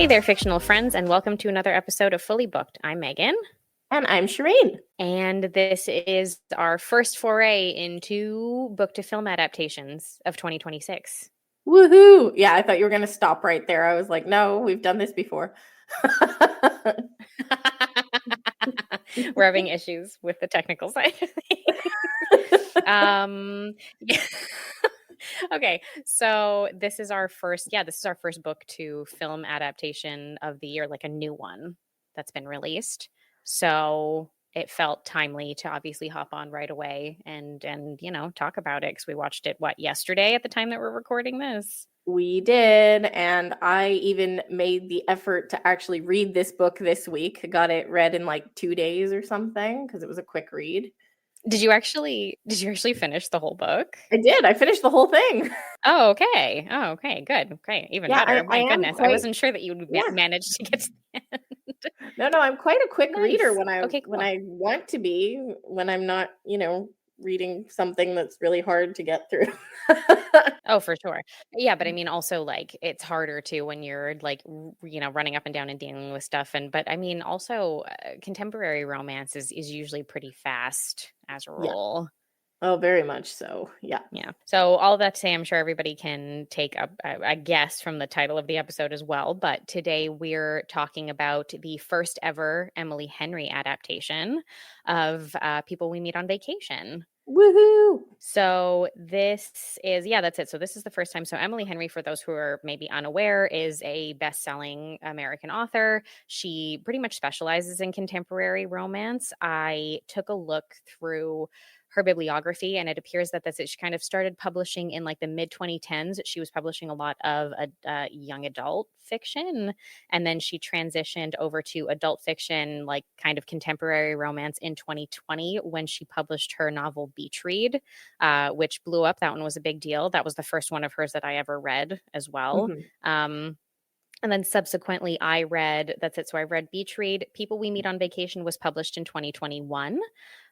Hey there, fictional friends, and welcome to another episode of Fully Booked. I'm Megan. And I'm Sherine. And this is our first foray into book to film adaptations of 2026. Woohoo! Yeah, I thought you were going to stop right there. I was like, no, we've done this before. We're having issues with the technical side of things. Yeah. Okay, so this is our first book to film adaptation of the year, like a new one that's been released. So it felt timely to obviously hop on right away and talk about it, because we watched it yesterday at the time that we're recording this. We did, and I even made the effort to actually read this book this week. Got it read in like 2 days or something because it was a quick read. Did you actually finish the whole book? I did. I finished the whole thing. Oh, okay. Oh, okay. Good. Great. Even Yeah, better. My I am goodness. I quite. wasn't sure that you would Yeah. manage to get to the end. No, I'm quite a quick reader Nice. when Okay, cool. I want to be, when I'm not, reading something that's really hard to get through. Oh, for sure. Yeah, but I mean, also, like, it's harder too when you're like, running up and down and dealing with stuff. But I mean, also, contemporary romance is usually pretty fast as a Yeah. rule. Oh, very much so. Yeah. Yeah. So all of that to say, I'm sure everybody can take a guess from the title of the episode as well. But today we're talking about the first ever Emily Henry adaptation of People We Meet on Vacation. Woohoo! So this is, that's it. So this is the first time. So Emily Henry, for those who are maybe unaware, is a best-selling American author. She pretty much specializes in contemporary romance. I took a look through her bibliography, and it appears that she kind of started publishing in like the mid 2010s. She was publishing a lot of young adult fiction, and then she transitioned over to adult fiction, like kind of contemporary romance, in 2020 when she published her novel Beach Read, which blew up. That one was a big deal. That was the first one of hers that I ever read as well. Mm-hmm. And then subsequently, I read Beach Read. People We Meet on Vacation was published in 2021,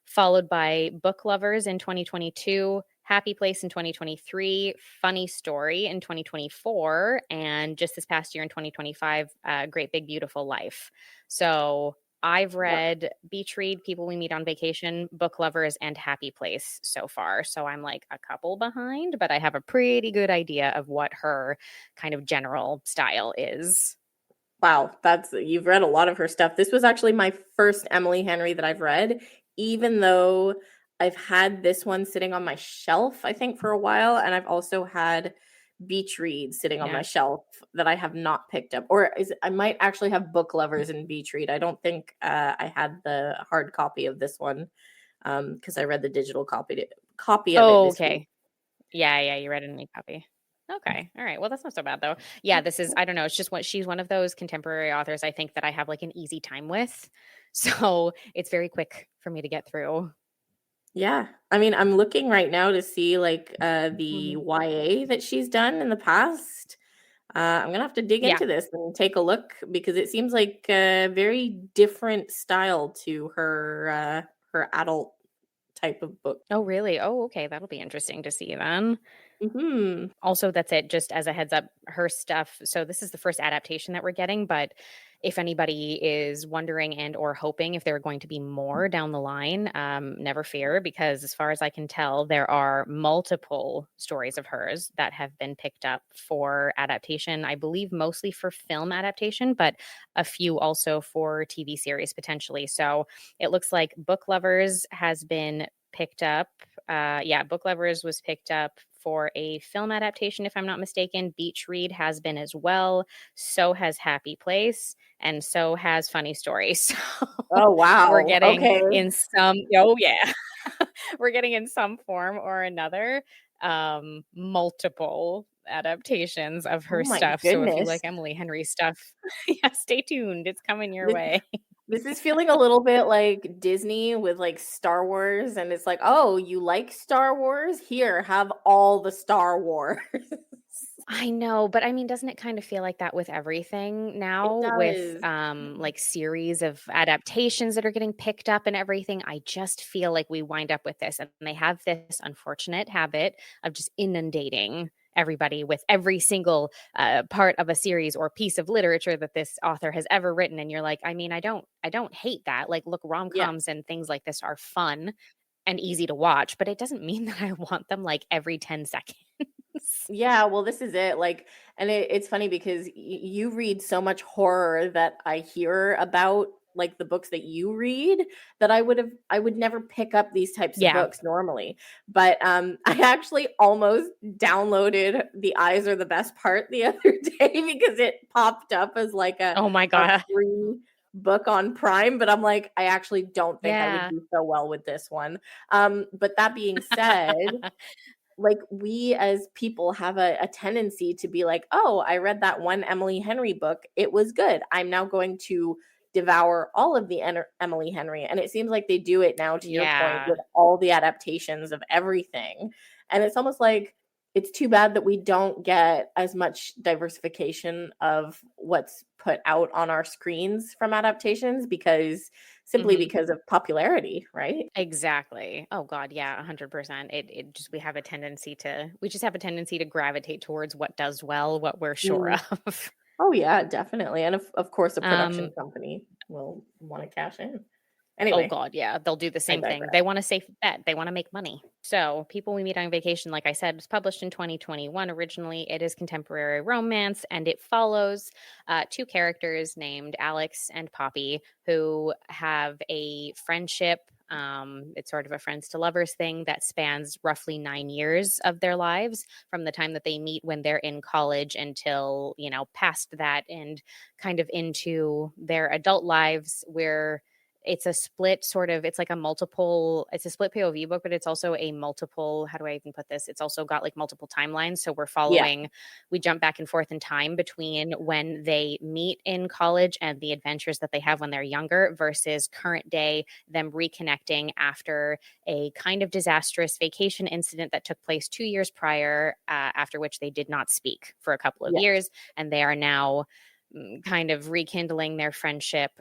followed by Book Lovers in 2022, Happy Place in 2023, Funny Story in 2024, and just this past year in 2025, Great Big Beautiful Life. So I've read Beach Read, People We Meet on Vacation, Book Lovers, and Happy Place so far. So I'm like a couple behind, but I have a pretty good idea of what her kind of general style is. Wow, you've read a lot of her stuff. This was actually my first Emily Henry that I've read, even though I've had this one sitting on my shelf, I think, for a while, and I've also had Beach Read sitting on my shelf that I have not picked up. I might actually have Book Lovers and Beach Read. I don't think I had the hard copy of this one because I read the digital copy of it this Okay. week. Yeah, you read it in a copy. Okay. All right. Well, that's not so bad though. Yeah, this is, I don't know. It's just she's one of those contemporary authors I think that I have like an easy time with. So it's very quick for me to get through. Yeah. I mean, I'm looking right now to see like the YA that she's done in the past. I'm going to have to dig into this and take a look because it seems like a very different style to her adult type of book. Oh, really? Oh, okay. That'll be interesting to see then. Mhm. Also, that's it. Just as a heads up, her stuff. So this is the first adaptation that we're getting, but if anybody is wondering and or hoping if there are going to be more down the line, never fear, because as far as I can tell, there are multiple stories of hers that have been picked up for adaptation. I believe mostly for film adaptation, but a few also for TV series potentially. So it looks like Book Lovers has been picked up. Book Lovers was picked up for a film adaptation, if I'm not mistaken. Beach Read has been as well. So has Happy Place, and so has Funny Story. So Oh, wow. we're getting Okay. in some, oh yeah, we're getting in some form or another multiple adaptations of her Oh my stuff. So if you goodness. like Emily Henry stuff, yeah, stay tuned. It's coming your This, way. this is feeling a little bit like Disney with like Star Wars, and it's like, oh, you like Star Wars? Here, have all the Star Wars. I know, but I mean, doesn't it kind of feel like that with everything It now, with does. like series of adaptations that are getting picked up and everything? I just feel like we wind up with this, and they have this unfortunate habit of just inundating everybody with every single part of a series or piece of literature that this author has ever written, and you're like, I mean, I don't hate that. Like, look, Yeah. rom-coms and things like this are fun and easy to watch, but it doesn't mean that I want them like every 10 seconds. Yeah, well, this is it. Like, and it's funny because you read so much horror that I hear about, like the books that you read, that I would never pick up these types of Yeah. books normally. But I actually almost downloaded The Eyes Are the Best Part the other day because it popped up as like Oh my a god. free book on Prime. But I'm like, I actually don't think I would Yeah. do so well with this one. But that being said, like, we as people have a tendency to be like, oh, I read that one Emily Henry book, it was good, I'm now going to devour all of the Emily Henry. And it seems like they do it now, to your point, Yeah. with all the adaptations of everything. And it's almost like it's too bad that we don't get as much diversification of what's put out on our screens from adaptations, because simply Mhm. because of popularity, right? Exactly. Oh god, yeah, 100%. It just we just have a tendency to gravitate towards what does well, what we're sure Mm. of. Oh yeah, definitely. And of course a production Um, company will want to cash in. oh Anyway, god, yeah, they'll do the I same thing. digress. They want a safe bet. They want to make money. So, People We Meet on Vacation, like I said, was published in 2021 originally. It is contemporary romance and it follows two characters named Alex and Poppy who have a friendship. It's sort of a friends to lovers thing that spans roughly 9 years of their lives, from the time that they meet when they're in college until, past that and kind of into their adult lives, where it's a split POV book, but it's also a multiple, how do I even put this? It's also got like multiple timelines. So Yeah. we jump back and forth in time between when they meet in college and the adventures that they have when they're younger versus current day, them reconnecting after a kind of disastrous vacation incident that took place 2 years prior, after which they did not speak for a couple of Yes. years. And they are now kind of rekindling their friendship,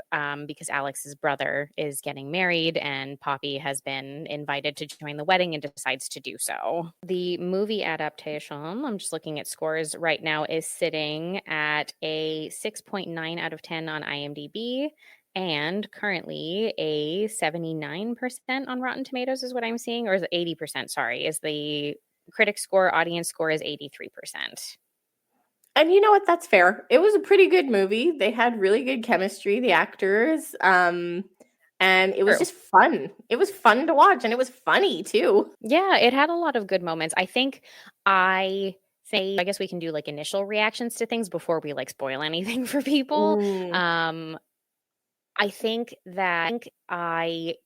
because Alex's brother is getting married and Poppy has been invited to join the wedding and decides to do so. The movie adaptation, I'm just looking at scores right now, is sitting at a 6.9 out of 10 on IMDb and currently a 79% on Rotten Tomatoes is what I'm seeing, or is it 80%? Sorry, is the critic score, audience score is 83%. And you know what? That's fair. It was a pretty good movie. They had really good chemistry, the actors. And it was True. just fun. It was fun to watch and it was funny too. Yeah, it had a lot of good moments. I guess we can do like initial reactions to things before we like spoil anything for people. Mm, Um, I think that I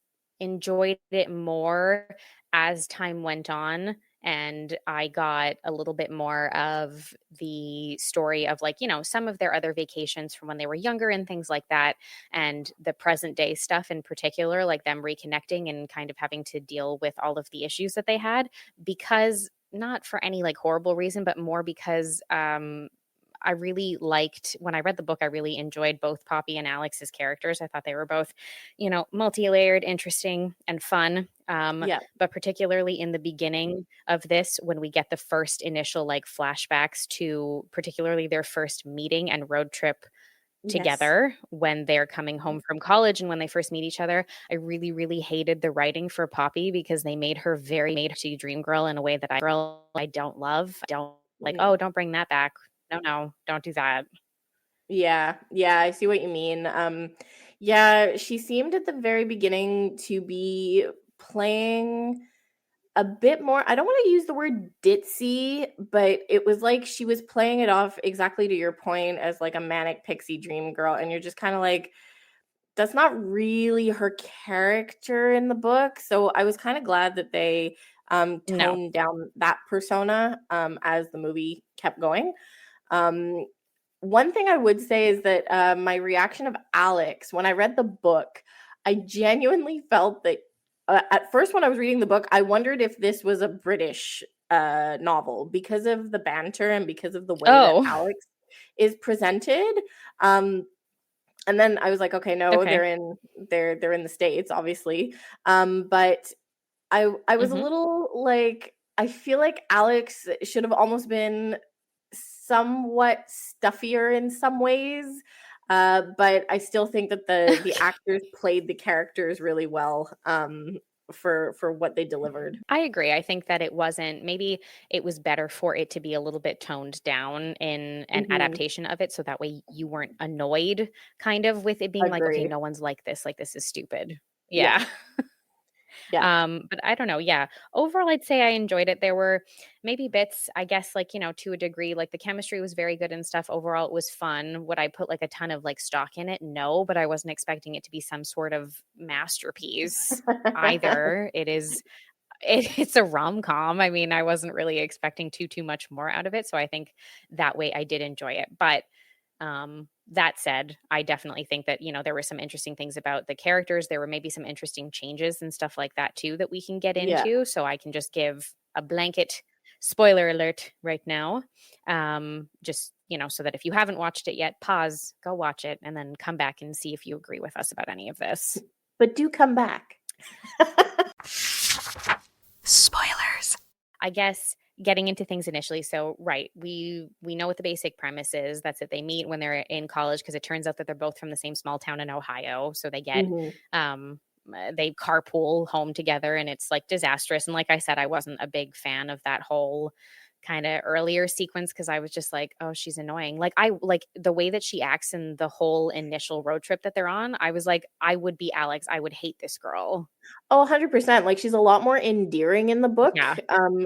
enjoyed it more as time went on and I got a little bit more of the story of, like, some of their other vacations from when they were younger and things like that, and the present day stuff in particular, like them reconnecting and kind of having to deal with all of the issues that they had, because not for any like horrible reason, but more because I really liked when I read the book, I really enjoyed both Poppy and Alex's characters. I thought they were both, multi-layered, interesting, and fun. yeah. But particularly in the beginning of this, when we get the first initial like flashbacks to particularly their first meeting and road trip Yes. together when they're coming home from college and when they first meet each other, I really, really hated the writing for Poppy because they made her to dream girl in a way that I don't love. I don't like, Mm, oh, don't bring that back. No, no, don't do that. yeah. Yeah. I see what you mean. Yeah. She seemed at the very beginning to be playing a bit more. I don't want to use the word ditzy, but it was like she was playing it off, exactly to your point, as like a manic pixie dream girl. And you're just kind of like, that's not really her character in the book. So I was kind of glad that they No. toned down that persona as the movie kept going. Um, One thing I would say is that my reaction of Alex when I read the book, I genuinely felt that at first when I was reading the book, I wondered if this was a British novel because of the banter and because of the way that Oh, Alex is presented. Um, and then I was like, okay, no, okay. they're in the States, obviously. But I was a Mhm. little like, I feel like Alex should have almost been somewhat stuffier in some ways. But I still think that the actors played the characters really well, for what they delivered. I agree. I think that it wasn't, maybe it was better for it to be a little bit toned down in an Mhm. adaptation of it, so that way you weren't annoyed kind of with it being like, okay, Agree. no one's like this is stupid. Yeah. Yeah. Yeah. But I don't know. Yeah. Overall, I'd say I enjoyed it. There were maybe bits, I guess, like, to a degree, like the chemistry was very good and stuff. Overall, it was fun. Would I put like a ton of like stock in it? No, but I wasn't expecting it to be some sort of masterpiece either. It's a rom-com. I mean, I wasn't really expecting too much more out of it. So I think that way I did enjoy it. But that said, I definitely think that, there were some interesting things about the characters. There were maybe some interesting changes and stuff like that too that we can get Yeah. into. So I can just give a blanket spoiler alert right now. Just, so that if you haven't watched it yet, pause, go watch it, and then come back and see if you agree with us about any of this. But do come back. Spoilers. I guess getting into things initially. So, right, we know what the basic premise is. That's that they meet when they're in college, because it turns out that they're both from the same small town in Ohio. So they get Mhm. they carpool home together, and it's like disastrous. And like I said, I wasn't a big fan of that whole kind of earlier sequence, because I was just like, oh, she's annoying. Like, I like the way that she acts in the whole initial road trip that they're on. I was like, I would be Alex. I would hate this girl. Oh, 100%. Like, she's a lot more endearing in the book, Yeah.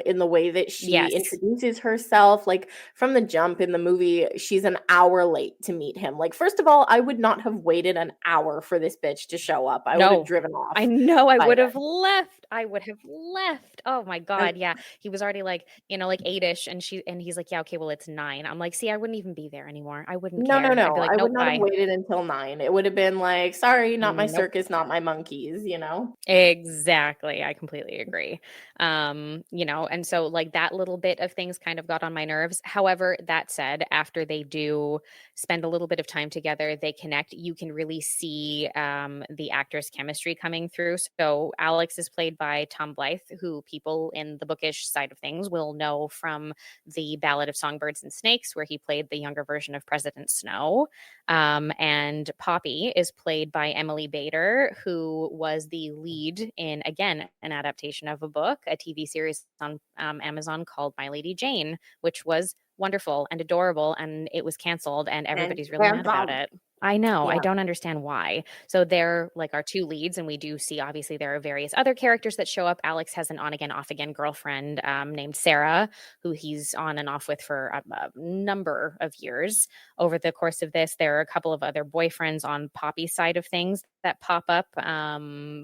in the way that she Yes. introduces herself. Like, from the jump in the movie, she's an hour late to meet him. Like, first of all, I would not have waited an hour for this bitch to show up. I would have No. driven I off know I by would have then. left. I would have left. Oh my And god, yeah. He was already like, like 8ish, and he's like, "Yeah, okay, well it's 9." I'm like, "See, I wouldn't even be there anymore. I wouldn't no, no, care." I'd be no. like, I would "Nope, not have bye." waited until 9. It would have been like, "Sorry, not my Nope. circus, not my monkeys," you know? Exactly. I completely agree. And so like that little bit of things kind of got on my nerves. However, that said, after they do spend a little bit of time together, they connect, you can really see the actors' chemistry coming through. So Alex is played by Tom Blythe, who people in the bookish side of things will know from the Ballad of Songbirds and Snakes, where he played the younger version of President Snow. And Poppy is played by Emily Bader, who was the lead in, again, an adaptation of a book, a TV series on Amazon called My Lady Jane, which was wonderful and adorable. And it was canceled, and And everybody's really hands mad about off. it. I know. I Yeah. don't understand why. So they're like our two leads, and we do see obviously there are various other characters that show up. Alex has an on again, off again girlfriend named Sarah, who he's on and off with for a number of years. Over the course of this, there are a couple of other boyfriends on Poppy's side of things that pop up.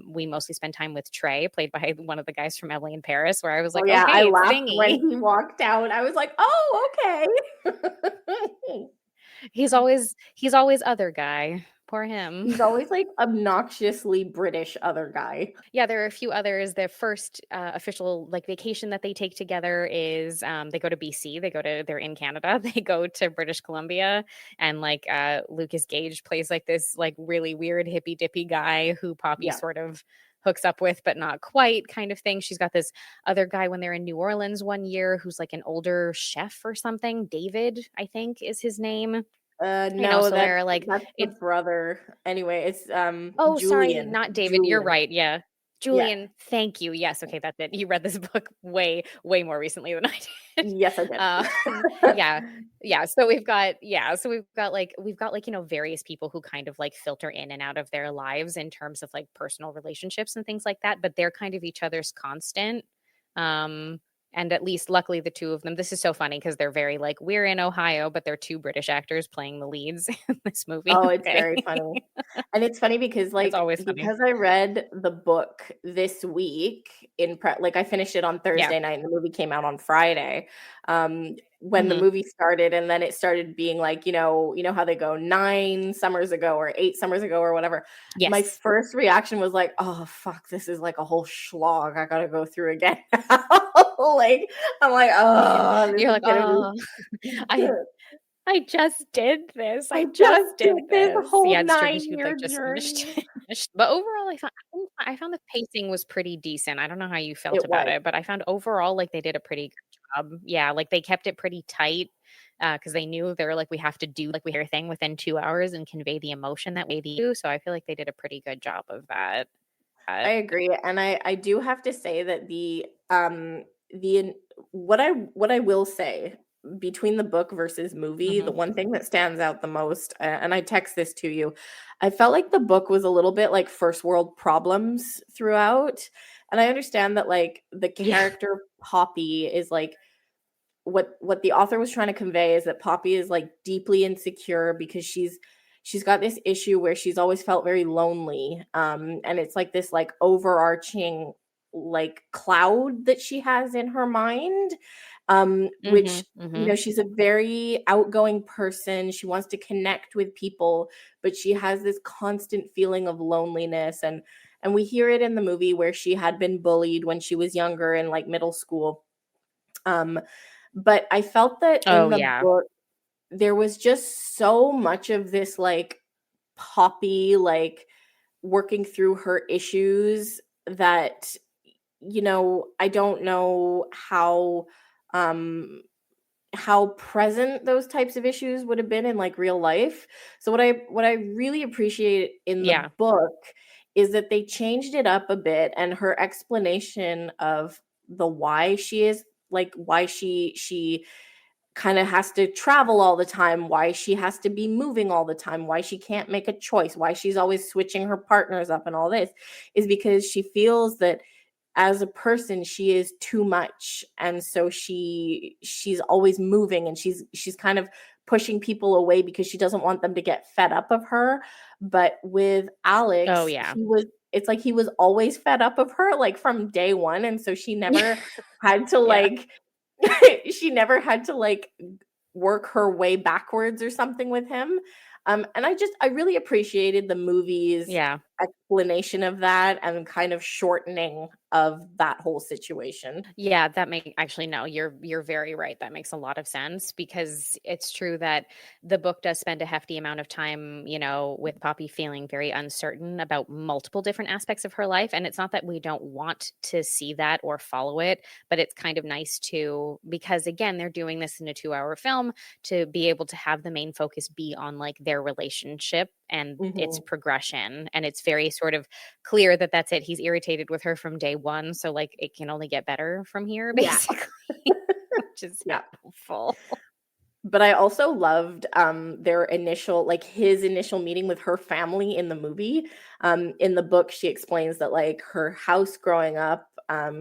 We mostly spend time with Trey, played by one of the guys from Emily in Paris, where I was Oh, like, oh, yeah, I hey, it's laughed when Thingy. he walked out. I was like, "Oh, okay." He's always other guy. Poor him. He's always, like, obnoxiously British other guy. Yeah, there are a few others. Their first official like vacation that they take together is they go to BC. They're in Canada. They go to British Columbia, and like Lucas Gage plays like this like really weird hippy dippy guy who Poppy Yeah. sort of hooks up with, but not quite kind of thing. She's got this other guy when they're in New Orleans one year who's like an older chef or something. David, I think, is his name. No, So they're like that's the it brother. Anyway, it's, Oh, sorry, Julian. not David. You're Julian. right. Yeah. Yeah. Julian, thank you. Yes, okay, that's it. You read this book way more recently than I did. Yes, I did. Yeah. Yeah, so we've got like, various people who kind of like filter in and out of their lives in terms of like personal relationships and things like that, but they're kind of each other's constant. Um and at least luckily the two of them, this is so funny because they're very like, we're in Ohio, but they're two British actors playing the leads in this movie. Oh, it's Okay. very funny. And it's funny because, It's like, always funny. because I read the book this week like, I finished it on Yeah. Thursday night and the movie came out on Friday. When the Mhm. movie started and then it started being like, you know how they go 9 summers ago or 8 summers ago or whatever. My Yes. first reaction was like, "Oh, fuck, this is like a whole slog I gotta go through again." Like, I'm like, "Oh, this You're is like, gonna "Oh." be I I just did this. I I just just did did this this. whole Yeah, it's true because you'd, like, 9-year just finished journey. finished but overall, I found the pacing was pretty decent. I don't know how you felt It about was. it, but I found overall, like, they did a pretty good job. Yeah, like, they kept it pretty tight, because they knew they were like, "We have to do, like, we hear thing within 2 hours and convey the emotion that we do," so I feel like they did a pretty good job of that. I agree, and I do have to say that the what I will say between the book versus movie, the Mhm. one thing that stands out the most, and I text this to you, I felt like the book was a little bit like first world problems throughout, and I understand that, like, the Yeah. character Poppy is, like, what the author was trying to convey is that Poppy is, like, deeply insecure because she's got this issue where she's always felt very lonely, and it's like this, like, overarching, like, cloud that she has in her mind, which, Mhm, mhm. she's a very outgoing person. She wants to connect with people, but she has this constant feeling of loneliness, and we hear it in the movie where she had been bullied when she was younger in, like, middle school. um but I felt that in Oh, the yeah. book, there was just so much of this, like, Poppy, like, working through her issues that, I don't know um, how present those types of issues would have been in, like, real life. So what I really appreciate in the Yeah. book is that they changed it up a bit, and her explanation of the why she is, like, why she kind of has to travel all the time, why she has to be moving all the time, why she can't make a choice, why she's always switching her partners up and all this, is because she feels that as a person she is too much, and so she's always moving, and she's kind of pushing people away because she doesn't want them to get fed up of her. But with Oh, Alex, yeah. it's like he was always fed up of her, like, from day one, and so she never had to, Yeah. like, she never had to, like, work her way backwards or something with him. And I really appreciated the movie's Yeah. explanation of that and kind of shortening of that whole situation. Yeah, that make actually no, you're very right. That makes a lot of sense because it's true that the book does spend a hefty amount of time, with Poppy feeling very uncertain about multiple different aspects of her life. And it's not that we don't want to see that or follow it, but it's kind of nice to because again, they're doing this in a 2-hour film to be able to have the main focus be on like their relationship and its Mhm. progression. And it's very sort of clear that that's it. He's irritated with her from day one, so, like, it can only get better from here, Yeah. basically, which is Yeah. helpful. But I also loved, their initial like, his initial meeting with her family in the movie. In the book, she explains that, like, her house growing up,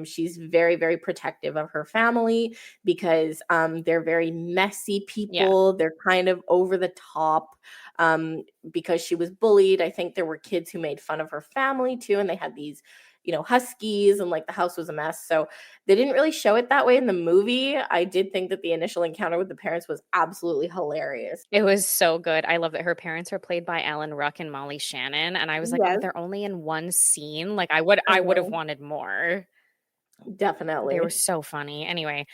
she's very, very protective of her family because, they're very messy Yeah. people. They're kind of over the top, because she was bullied. I think there were kids who made fun of her family too, and they had these, huskies, and, like, the house was a mess. So they didn't really show it that way in the movie. I did think that the initial encounter with the parents was absolutely hilarious. It was so good. I love that her parents are played by Alan Ruck and Molly Shannon, and I was like, "Oh, Yes, they're only in one scene." Like, I I would have know. wanted more. They were Definitely. so funny. Anyway,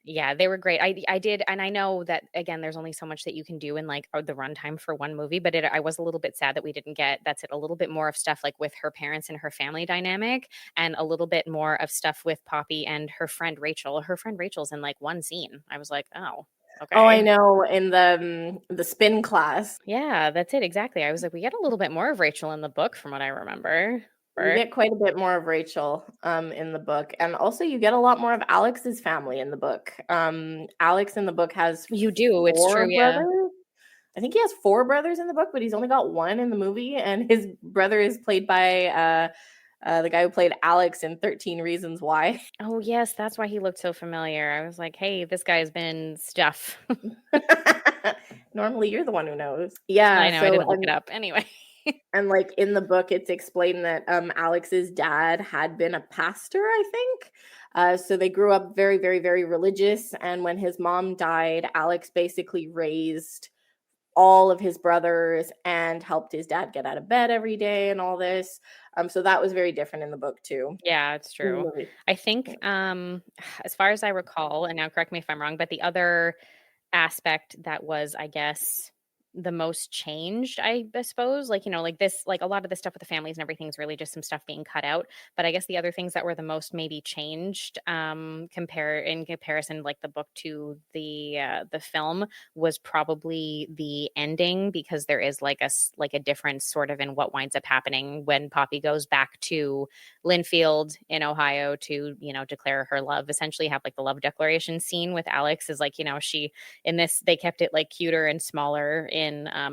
yeah, they were great. I did and I know that, again, there's only so much that you can do in, like, the runtime for one movie, but I was a little bit sad that we didn't get that's it, a little bit more of stuff, like, with her parents and her family dynamic, and a little bit more of stuff with Poppy and her friend Rachel. Her friend Rachel's in, like, one scene. I was like, "Oh, Oh, I okay." know, in the spin class, Yeah, that's it, exactly. I was like, "We get a little bit more of Rachel in the book from what I remember." you Or get quite a bit more of Rachel, in the book, and also you get a lot more of Alex's family in the book. Alex in the book has You do, it's 4 true, yeah. brothers? I think he has 4 brothers in the book, but he's only got 1 in the movie, and his brother is played by, the guy who played Alex in 13 Reasons Why. Oh, yes, that's why he looked so familiar. I was like, "Hey, this guy's been stuff." Normally, you're the one who knows. Yeah, I know, I so didn't look it up. Anyway. and, like, in the book, it's explained that, Alex's dad had been a pastor, I think. So they grew up very, very, very religious, and when his mom died, Alex basically raised all of his brothers and helped his dad get out of bed every day and all this. So that was very different in the book too. Yeah, it's In the true. movie. I think, Yeah. as far as I recall, and now correct me if I'm wrong, but the other aspect that was, I guess, the most changed, I suppose. Like, like this, like a lot of the stuff with the families and everything's really just some stuff being cut out. But I guess the other things that were the most maybe changed, in comparison, like the book to the film, was probably the ending, because there is like like a difference sort of in what winds up happening when Poppy goes back to Linfield in Ohio to, declare her love, essentially have like the love declaration scene with Alex. Is like, she, in this, they kept it like cuter and smaller in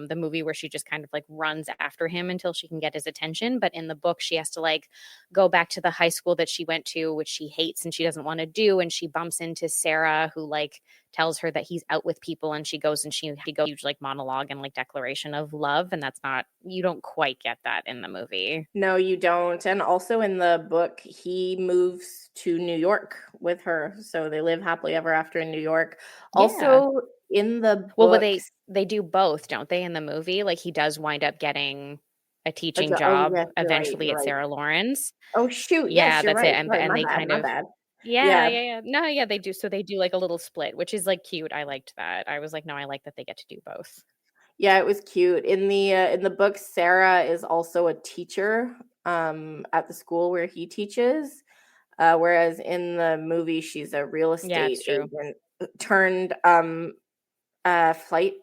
the movie, where she just kind of like runs after him until she can get his attention. But in the book, she has to like go back to the high school that she went to, which she hates and she doesn't want to do. And she bumps into Sarah, who like tells her that he's out with people, and she goes and she goes huge like monologue and like declaration of love. And that's not, you don't quite get that in the movie. No, you don't. And also in the book, he moves to New York with her. So they live happily ever after in New York. Yeah. Also in the Well, but books, they do both, don't they, in the movie? Like he does wind up getting a teaching oh job yes, you're right. eventually You're at right. Sarah Lawrence. Oh shoot, yes, Yeah, you're that's it. right. And Sorry, and my they bad, kind my of, bad. yeah, Yeah. yeah, yeah. No, yeah, they do. So they do like a little split, which is like cute. I liked that. I was like, no, I like that they get to do both. Yeah, it was cute. In the book, Sarah is also a teacher at the school where he teaches. Whereas in the movie, she's a real Yeah, estate it's true. agent turned flight.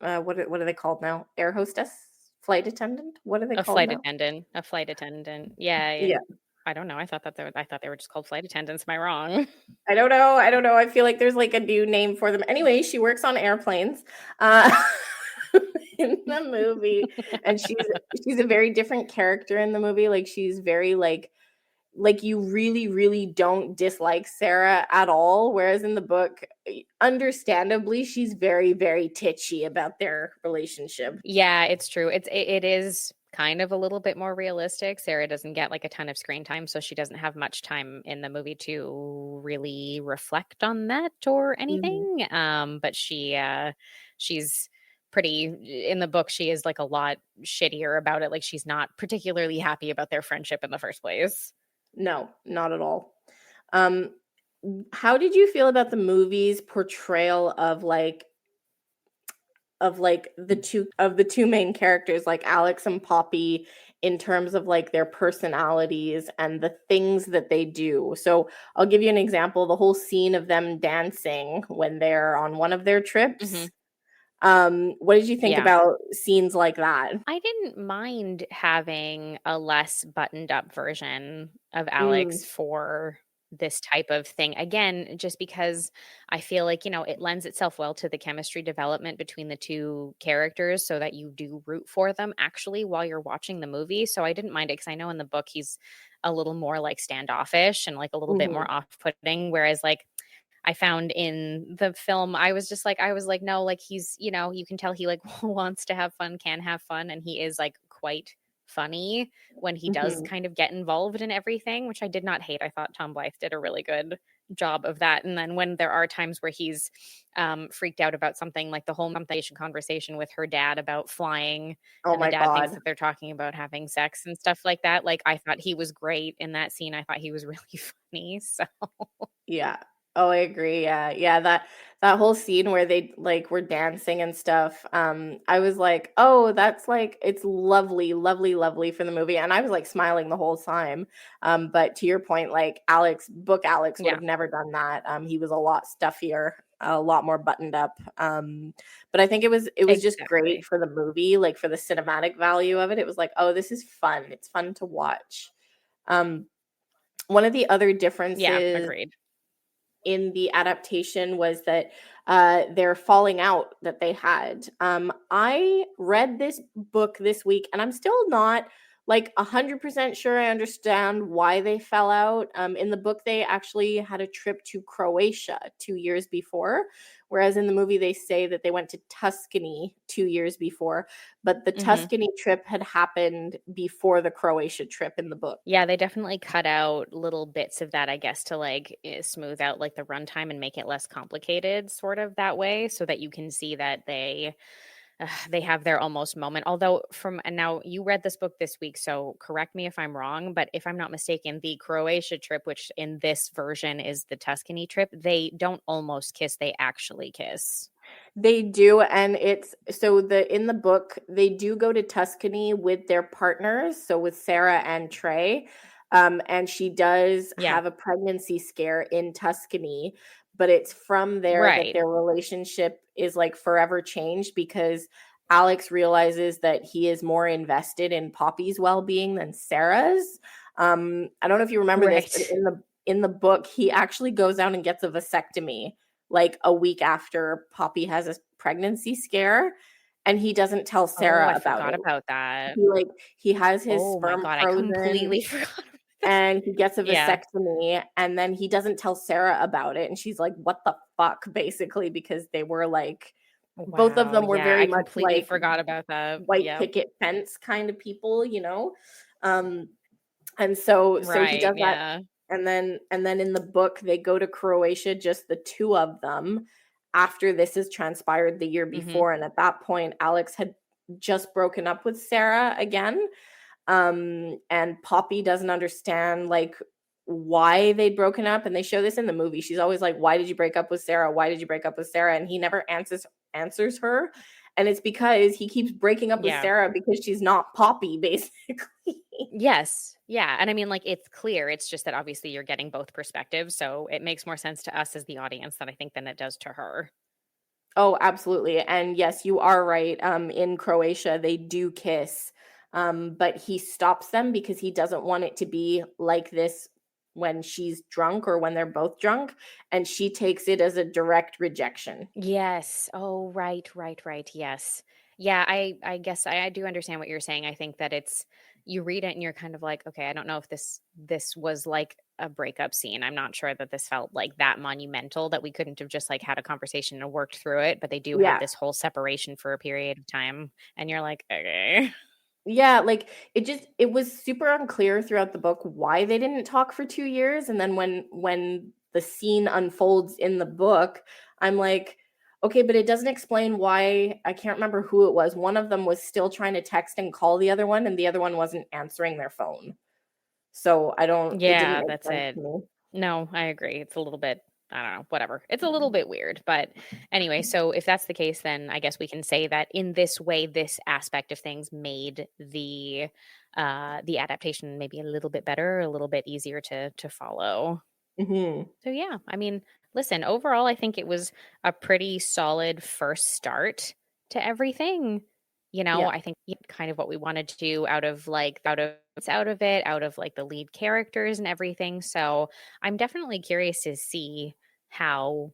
What are they called now? Air hostess, flight attendant. What are they A called flight now? attendant. A flight attendant. Yeah, Yeah, and I don't know. I thought they were just called flight attendants. Am I wrong? I don't know. I don't know. I feel like there's like a new name for them. Anyway, she works on airplanes. Uh, in the movie, and she's a very different character in the movie. Like she's very like you really don't dislike Sarah at all, whereas in the book, understandably, she's very titchy about their relationship. Yeah, it's true. It is kind of a little bit more realistic. Sarah doesn't get like a ton of screen time, so she doesn't have much time in the movie to really reflect on that or Mhm. anything. But she's pretty, in the book, she is like a lot shittier about it. Like she's not particularly happy about their friendship in the first place. No, not at all. Um, how did you feel about the movie's portrayal of the two main characters, like Alex and Poppy, in terms of like their personalities and the things that they do? So I'll give you an example. The whole scene of them dancing when they're on one of their Hmm. trips. What did you think Yeah. about scenes like that? I didn't mind having a less buttoned up version of Mm, Alex for this type of thing. Again, just because I feel like, it lends itself well to the chemistry development between the two characters, so that you do root for them actually while you're watching the movie. So I didn't mind it, because I know in the book he's a little more like standoffish and like a little bit mhm, more off putting. Whereas like I found in the film, I was like, no, like he's, you can tell he like wants to have fun, can have fun, and he is like quite funny when he does mhm. kind of get involved in everything, which I did not hate. I thought Tom Blythe did a really good job of that. And then when there are times where he's freaked out about something, like the whole conversation with her dad about flying, Oh and the my dad thinks god. that they're talking about having sex and stuff like that. Like I thought he was great in that scene. I thought he was really funny. So Yeah. Oh, I agree. Yeah. Yeah, that whole scene where they like were dancing and stuff. I was like, "Oh, that's like it's lovely for the movie." And I was like smiling the whole time. But to your point, like Alex would yeah, have never done that. He was a lot stuffier, a lot more buttoned up. But I think it was just great exactly. for the movie, like for the cinematic value of it. It was like, "Oh, this is fun. It's fun to watch." Um one of the other Yeah, differences agreed. in the adaptation was that their falling out that they had. I read this book this week, and I'm still not like 100% sure I understand why they fell out. In the book, they actually had a trip to Croatia 2 years before, whereas in the movie, they say that they went to Tuscany 2 years before, but the Mhm. Tuscany trip had happened before the Croatia trip in the book. Yeah, they definitely cut out little bits of that, I guess, to like smooth out like the runtime and make it less complicated, sort of that way, so that you can see that they they have their almost moment. Although and now you read this book this week, so correct me if I'm wrong, but if I'm not mistaken, the Croatia trip, which in this version is the Tuscany trip, they don't almost kiss, they actually kiss. They do, and it's so in the book, they do go to Tuscany with their partners, so with Sarah and Trey. And she does Yeah. have a pregnancy scare in Tuscany, but it's from there that Right. their relationship is like forever changed because Alex realizes that he is more invested in Poppy's well-being than Sarah's. I don't know if you remember this, but Right. in the book, he actually goes out and gets a vasectomy like a week after Poppy has a pregnancy scare, and he doesn't tell Oh, Sarah I about forgot it. about that. He has his Oh my sperm god, I frozen completely forgot about this. and he gets a Yeah. vasectomy, and then he doesn't tell Sarah about it, and she's like, "What the fuck?" basically, because they were like both of Wow, them were yeah, I very much completely like forgot about that. white Yep. picket fence kind of people, you know? Um, and so he Right, does that, yeah. and then in the book, they go to Croatia, just the 2 of them, after this has transpired the year Mhm. before, and at that point, Alex had just broken up with Sarah again, and Poppy doesn't understand, like, why they'd broken up, and they show this in the movie. She's always like, "Why did you break up with Sarah? Why did you break up with Sarah?" And he never answers her, and it's because he keeps breaking up with Yeah. Sarah because she's not Poppy, basically. Yes. Yeah, and I mean, like, it's clear, it's just that obviously you're getting both perspectives, so it makes more sense to us as the audience that I think than it does to her. Oh, absolutely. And yes, you are right. In Croatia, they do kiss, but he stops them because he doesn't want it to be like this when she's drunk or when they're both drunk. And she takes it as a direct rejection. Yes. Oh, right, yes. Yeah, I guess I do understand what you're saying. I think that it's you read it and you're kind of like, okay, I don't know if this was like a breakup scene. I'm not sure that this felt like that monumental that we couldn't have just like had a conversation and worked through it, but they do have Yeah. this whole separation for a period of time and you're like, okay. Yeah, like it was super unclear throughout the book why they didn't talk for 2 years, and then when the scene unfolds in the book, I'm like, "Okay, but it doesn't explain why." I can't remember who it was. One of them was still trying to text and call the other one, and the other one wasn't answering their phone. So, I don't it didn't Yeah, make that's sense it. to me. No, I agree. It's a little bit, I don't know, whatever. It's a little bit weird. But anyway, so if that's the case, then I guess we can say that in this way, this aspect of things made the adaptation maybe a little bit better, a little bit easier to follow. Mhm. So yeah, I mean, listen, overall I think it was a pretty solid first start to everything. Yeah. I think kind of what we wanted to do out of it, out of like the lead characters and everything. So I'm definitely curious to see how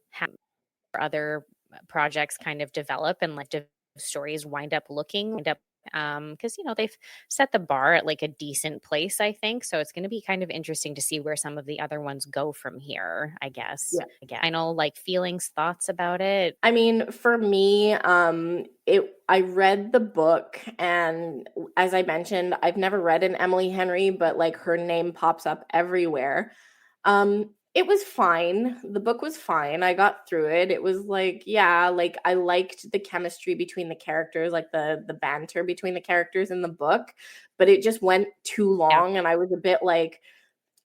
other projects kind of develop and like stories wind up because they've set the bar at like a decent place, I think. So it's going to be kind of interesting to see where some of the other ones go from here, I guess. Yeah. Again, I know, like, feelings, thoughts about it. I mean, for me, I read the book, and as I mentioned, I've never read an Emily Henry, but like her name pops up everywhere. It was fine. The book was fine. I got through it. It was like, yeah, like I liked the chemistry between the characters, like the banter between the characters in the book, but it just went too Yeah. long, and I was a bit like,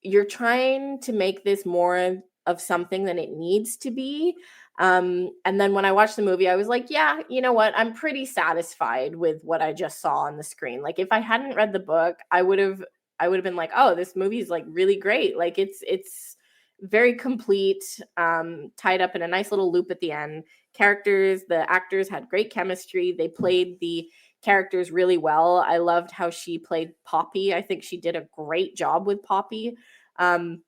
you're trying to make this more of something than it needs to be. And then when I watched the movie, I was like, yeah, you know what? I'm pretty satisfied with what I just saw on the screen. Like if I hadn't read the book, I would have been like, oh, this movie is like really great. Like it's very complete, tied up in a nice little loop at the end. The actors had great chemistry. They played the characters really well. I loved how she played Poppy. I think she did a great job with Poppy. Um,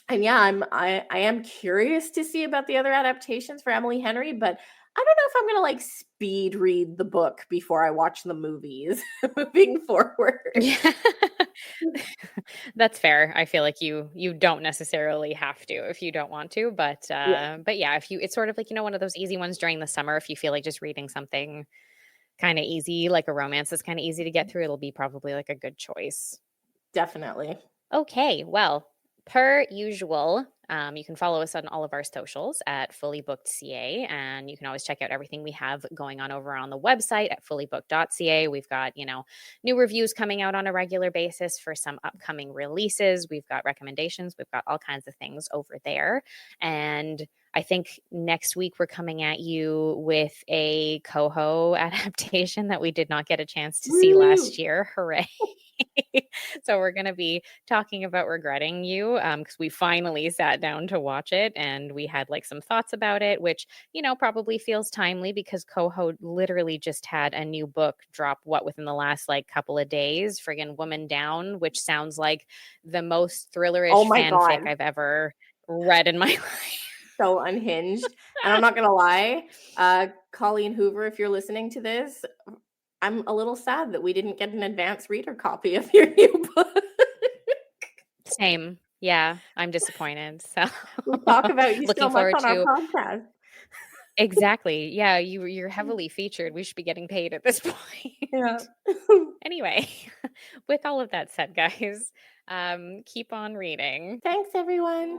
and yeah, I am curious to see about the other adaptations for Emily Henry, but I don't know if I'm gonna like speed read the book before I watch the movies moving forward. Yeah. That's fair. I feel like you don't necessarily have to if you don't want to, Yeah, but yeah, if you it's sort of like, one of those easy ones during the summer if you feel like just reading something kind of easy, like a romance that's kind of easy to get through, it'll be probably like a good choice. definitely. Okay, well, per usual, You can follow us on all of our socials at fullybookedca, and you can always check out everything we have going on over on the website at fullybooked.ca. We've got, new reviews coming out on a regular basis for some upcoming releases. We've got recommendations. We've got all kinds of things over there. And I think next week we're coming at you with a Coho adaptation that we did not get a chance to see Woo! last year. Hooray. So we're going to be talking about Regretting You, because we finally sat down to watch it and we had like some thoughts about it, which, probably feels timely because Coho literally just had a new book drop within the last like couple of days, friggin' Woman Down, which sounds like the most thrillerish Oh my fanfic God. I've ever read in my life. So unhinged. And I'm not gonna lie, Colleen Hoover, if you're listening to this, I'm a little sad that we didn't get an advance reader copy of your new book. Same. Yeah, I'm disappointed. So We talk about you so looking much forward on our to podcast. exactly. Yeah, you're heavily featured. We should be getting paid at this Yeah. point. Anyway, with all of that said, guys, keep on reading. Thanks, everyone.